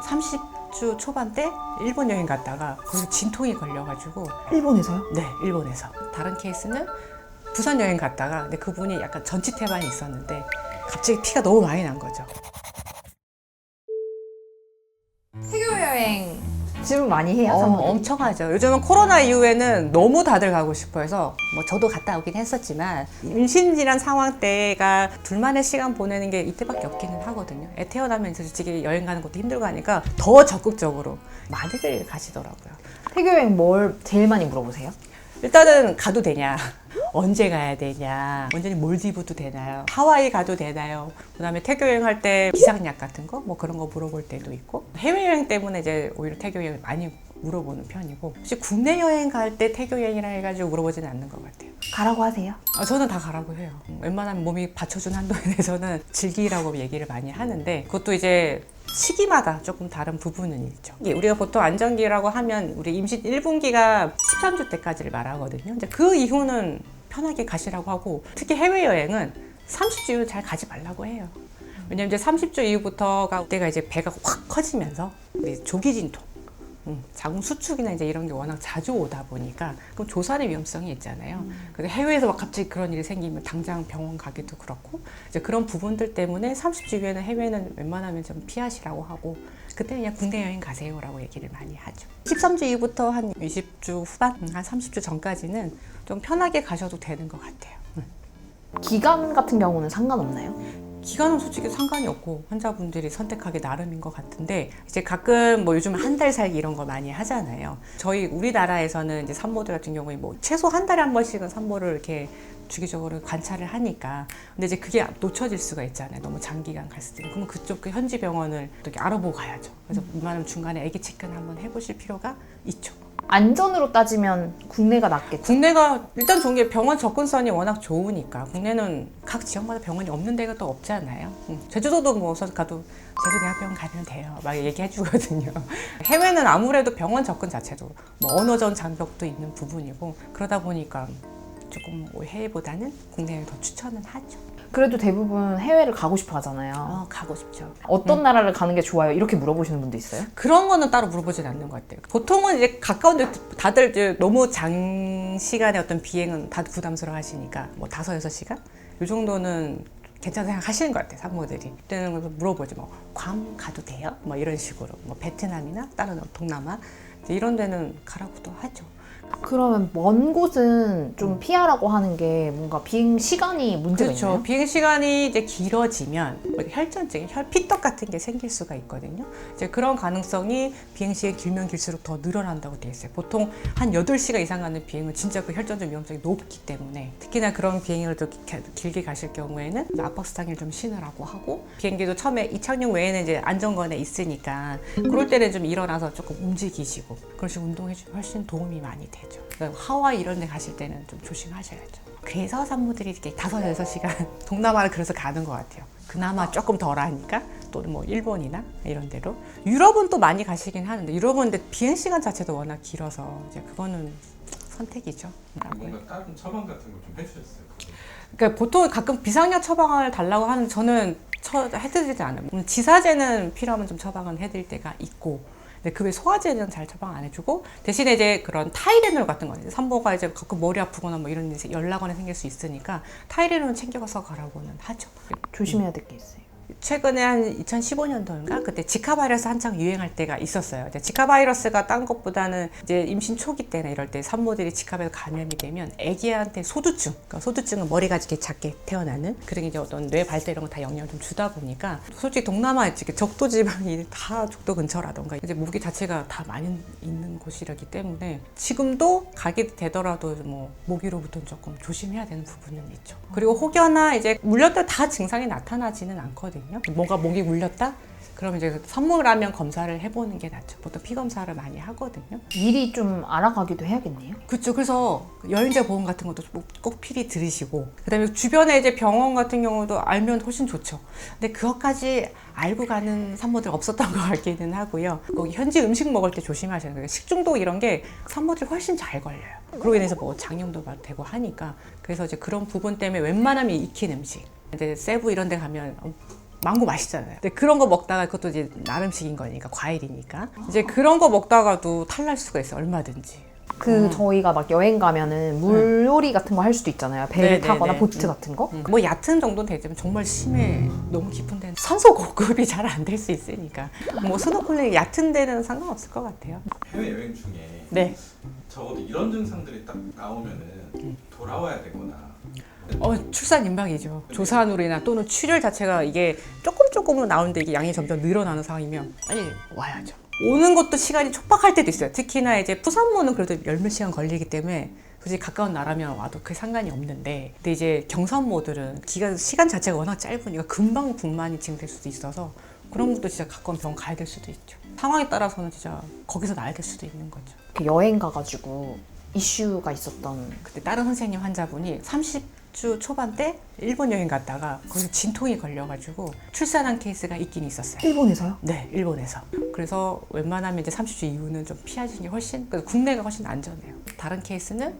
30주 초반 때 일본 여행 갔다가 거기 진통이 걸려가지고. 일본에서요? 네, 일본에서. 다른 케이스는 부산 여행 갔다가 근데 그분이 약간 전치태반이 있었는데 갑자기 피가 너무 많이 난 거죠. 태교 여행 지금 많이 해요? 사모님? 엄청 하죠. 요즘은 코로나 이후에는 너무 다들 가고 싶어 해서 뭐 저도 갔다 오긴 했었지만 임신이란 상황 때가 둘만의 시간 보내는 게 이때밖에 없기는 하거든요. 애 태어나면 이제 솔직히 여행 가는 것도 힘들고 하니까 더 적극적으로 많이들 가시더라고요. 태교 여행 뭘 제일 많이 물어보세요? 일단은 가도 되냐, 언제 가야 되냐, 언제니 몰디브도 되나요, 하와이 가도 되나요, 그 다음에 태교여행 할 때 비상약 같은 거 뭐 그런 거 물어볼 때도 있고, 해외여행 때문에 이제 오히려 태교여행 많이 물어보는 편이고, 혹시 국내 여행 갈 때 태교여행이라 해가지고 물어보지는 않는 것 같아요. 가라고 하세요? 저는 다 가라고 해요. 웬만하면 몸이 받쳐준 한도에 대해서는 즐기라고 얘기를 많이 하는데, 그것도 이제 시기마다 조금 다른 부분은 있죠. 우리가 보통 안정기라고 하면 우리 임신 1분기가 13주 때까지를 말하거든요. 이제 그 이후는 편하게 가시라고 하고, 특히 해외여행은 30주 이후 잘 가지 말라고 해요. 왜냐면 이제 30주 이후부터가 그때가 이제 배가 확 커지면서 우리 조기 진통, 자궁 수축이나 이제 이런 게 워낙 자주 오다 보니까 그럼 조산의 위험성이 있잖아요. 그래서 해외에서 막 갑자기 그런 일이 생기면 당장 병원 가기도 그렇고, 이제 그런 부분들 때문에 30주 이후에는 해외는 웬만하면 좀 피하시라고 하고, 그때 그냥 국내 여행 가세요라고 얘기를 많이 하죠. 13주 이후부터 한 20주 후반, 한 30주 전까지는 좀 편하게 가셔도 되는 것 같아요. 기간 같은 경우는 상관없나요? 기간은 솔직히 상관이 없고 환자분들이 선택하기 나름인 것 같은데, 이제 가끔 뭐 요즘 한 달 살기 이런 거 많이 하잖아요. 저희 우리나라에서는 이제 산모들 같은 경우에 뭐 최소 한 달에 한 번씩은 산모를 이렇게 주기적으로 관찰을 하니까, 근데 이제 그게 놓쳐질 수가 있잖아요. 너무 장기간 갔을 때. 그러면 그쪽 그 현지 병원을 어떻게 알아보고 가야죠. 그래서 이만하면 중간에 아기 체크는 한번 해보실 필요가 있죠. 안전으로 따지면 국내가 낫겠죠? 국내가 일단 좋은 게 병원 접근성이 워낙 좋으니까. 국내는 각 지역마다 병원이 없는 데가 또 없잖아요. 제주도도 뭐 가도 제주대학병원 가면 돼요, 막 얘기해 주거든요. 해외는 아무래도 병원 접근 자체도 뭐 언어전 장벽도 있는 부분이고, 그러다 보니까 조금 해외보다는 국내를 더 추천은 하죠. 그래도 대부분 해외를 가고 싶어 하잖아요. 가고 싶죠. 어떤 나라를 가는 게 좋아요? 이렇게 물어보시는 분도 있어요? 그런 거는 따로 물어보진 않는 것 같아요. 보통은 이제 가까운데 다들 이제 너무 장시간의 어떤 비행은 다들 부담스러워 하시니까 뭐 5-6시간? 이 정도는 괜찮다 생각하시는 것 같아요, 산모들이. 그때는 물어보죠. 뭐 괌 가도 돼요? 뭐 이런 식으로. 뭐 베트남이나 다른 동남아 이런 데는 가라고도 하죠. 그러면 먼 곳은 좀 피하라고 하는 게 뭔가 비행 시간이 문제가 그렇죠. 있나요? 비행 시간이 이제 길어지면 뭐 혈전증, 피떡 같은 게 생길 수가 있거든요. 이제 그런 가능성이 비행 시간이 길면 길수록 더 늘어난다고 되어 있어요. 보통 한 8시간 이상 가는 비행은 진짜 그 혈전증 위험성이 높기 때문에, 특히나 그런 비행을 또 길게 가실 경우에는 압박수당을 좀 신으라고 하고, 비행기도 처음에 이착륙 외에는 이제 안전권에 있으니까 그럴 때는 좀 일어나서 조금 움직이시고 그런 식으로 운동해주면 훨씬 도움이 많이 되죠. 그러니까 하와이 이런 데 가실 때는 좀 조심하셔야죠. 그래서 산모들이 이렇게 5-6시간 동남아를 그래서 가는 것 같아요. 그나마 조금 덜하니까. 또는 뭐 일본이나 이런 데로. 유럽은 또 많이 가시긴 하는데, 유럽은 근데 비행 시간 자체도 워낙 길어서 이제 그거는 선택이죠. 뭔가 다른 처방 같은 거 좀 해주셨어요? 그러니까 보통 가끔 비상약 처방을 달라고 하는, 저는 해드리지 않아요. 지사제는 필요하면 좀 처방을 해드릴 때가 있고, 근데 그 외 소화제는 잘 처방 안 해주고, 대신에 이제 그런 타이레놀 같은 거, 산모가 이제 가끔 머리 아프거나 뭐 이런 일이 열나거나 생길 수 있으니까 타이레놀 챙겨가서 가라고는 하죠. 조심해야 될 게 있어요. 최근에 한 2015년도인가 그때 지카 바이러스 한창 유행할 때가 있었어요. 이제 지카 바이러스가 딴 것보다는 이제 임신 초기 때나 이럴 때 산모들이 지카에 감염이 되면 아기한테 소두증, 그러니까 소두증은 머리가 이렇게 작게 태어나는, 그런 이제 어떤 뇌 발달 이런 거 다 영향을 좀 주다 보니까, 솔직히 동남아 적도 지방이 다 적도 근처라던가 이제 모기 자체가 다 많이 있는 곳이라기 때문에 지금도 가게 되더라도 뭐 모기로부터는 조금 조심해야 되는 부분은 있죠. 그리고 혹여나 이제 물렸다 다 증상이 나타나지는 않거든요. 뭔가 목이 물렸다? 그럼 이제 선물하면 검사를 해보는 게 낫죠. 보통 피 검사를 많이 하거든요. 미리 좀 알아가기도 해야겠네요. 그렇죠. 그래서 여행자 보험 같은 것도 꼭 필히 들으시고, 그다음에 주변에 이제 병원 같은 경우도 알면 훨씬 좋죠. 근데 그것까지 알고 가는 산모들 없었던 것 같기는 하고요. 거기 현지 음식 먹을 때 조심하셔야 돼요. 식중독 이런 게 산모들이 훨씬 잘 걸려요. 그러고 인해서 뭐 장염도 되고 하니까. 그래서 이제 그런 부분 때문에 웬만하면 익힌 음식, 이제 세부 이런 데 가면 망고 맛있잖아요. 근데 그런 거 먹다가 그것도 이제 나름식인 거니까 과일이니까 이제 그런 거 먹다가도 탈날 수가 있어 요 얼마든지. 저희가 막 여행 가면은 물놀이 같은 거 할 수도 있잖아요. 배를 네, 타거나 네, 네. 보트 같은 거. 뭐 얕은 정도는 되지만 정말 심해 너무 깊은 데는 산소 공급이 잘 안 될 수 있으니까 뭐 스노클링 얕은 데는 상관없을 것 같아요. 해외 여행 중에 네. 적어도 이런 증상들이 딱 나오면은 돌아와야 되거나 출산 임박이죠. 조산우리나 또는 출혈 자체가 이게 조금으로 나오는데 이게 양이 점점 늘어나는 상황이면 빨리 와야죠. 오는 것도 시간이 촉박할 때도 있어요. 특히나 이제 푸산모는 그래도 열몇 시간 걸리기 때문에 굳이 가까운 나라면 와도 그 상관이 없는데, 근데 이제 경산모들은 시간 자체가 워낙 짧으니까 금방 분만이 진행될 수도 있어서 그런 것도 진짜 가까운 병원 가야 될 수도 있죠. 상황에 따라서는 진짜 거기서 나야 될 수도 있는 거죠. 여행 가가지고 이슈가 있었던. 그때 다른 선생님 환자분이 30주 초반 때 일본 여행 갔다가 거기서 진통이 걸려가지고 출산한 케이스가 있긴 있었어요. 일본에서요? 네, 일본에서. 그래서 웬만하면 이제 30주 이후는 좀 피하시는 게 훨씬, 그래서 국내가 훨씬 안전해요. 다른 케이스는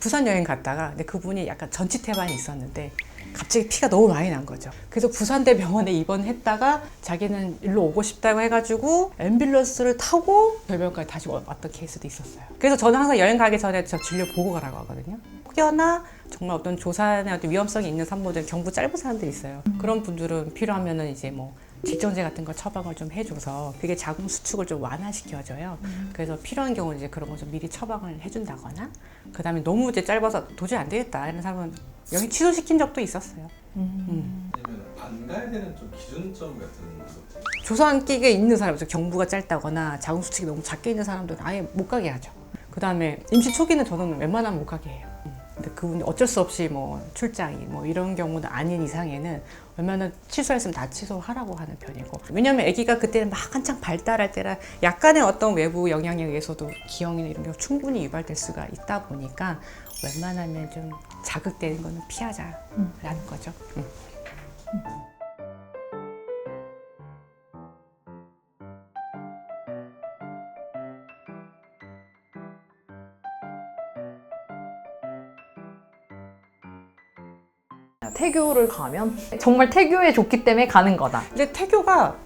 부산 여행 갔다가 근데 그분이 약간 전치태반이 있었는데 갑자기 피가 너무 많이 난 거죠. 그래서 부산대 병원에 입원했다가 자기는 일로 오고 싶다고 해가지고 앰뷸런스를 타고 별병원까지 다시 왔던 케이스도 있었어요. 그래서 저는 항상 여행 가기 전에 저 진료 보고 가라고 하거든요. 혹여나 정말 어떤 조산의 어떤 위험성이 있는 산모들, 경부 짧은 사람들이 있어요. 그런 분들은 필요하면은 이제 뭐 질정제 같은 거 처방을 좀 해줘서 그게 자궁 수축을 좀 완화시켜줘요. 그래서 필요한 경우는 이제 그런 거 좀 미리 처방을 해준다거나, 그 다음에 너무 이제 짧아서 도저히 안 되겠다 이런 사람은 여기 취소시킨 적도 있었어요. 아니면 안 가야 되는 좀 기준점 같은 것들. 조산기계 있는 사람, 경부가 짧다거나 자궁 수축이 너무 작게 있는 사람들은 아예 못 가게 하죠. 그 다음에 임신 초기는 저는 웬만하면 못 가게 해요. 근데 그분 어쩔 수 없이 뭐 출장이 뭐 이런 경우는 아닌 이상에는 웬만하면 취소했으면 다 취소하라고 하는 편이고, 왜냐면 아기가 그때는 막 한창 발달할 때라 약간의 어떤 외부 영향에 의해서도 기형이나 이런 게 충분히 유발될 수가 있다 보니까 웬만하면 좀 자극되는 거는 피하자라는 거죠. 태교를 가면 정말 태교에 좋기 때문에 가는 거다. 근데 태교가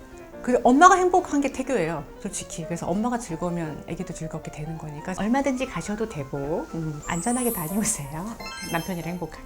엄마가 행복한 게 태교예요, 솔직히. 그래서 엄마가 즐거우면 아기도 즐겁게 되는 거니까 얼마든지 가셔도 되고 안전하게 다녀오세요. 남편이랑 행복하게.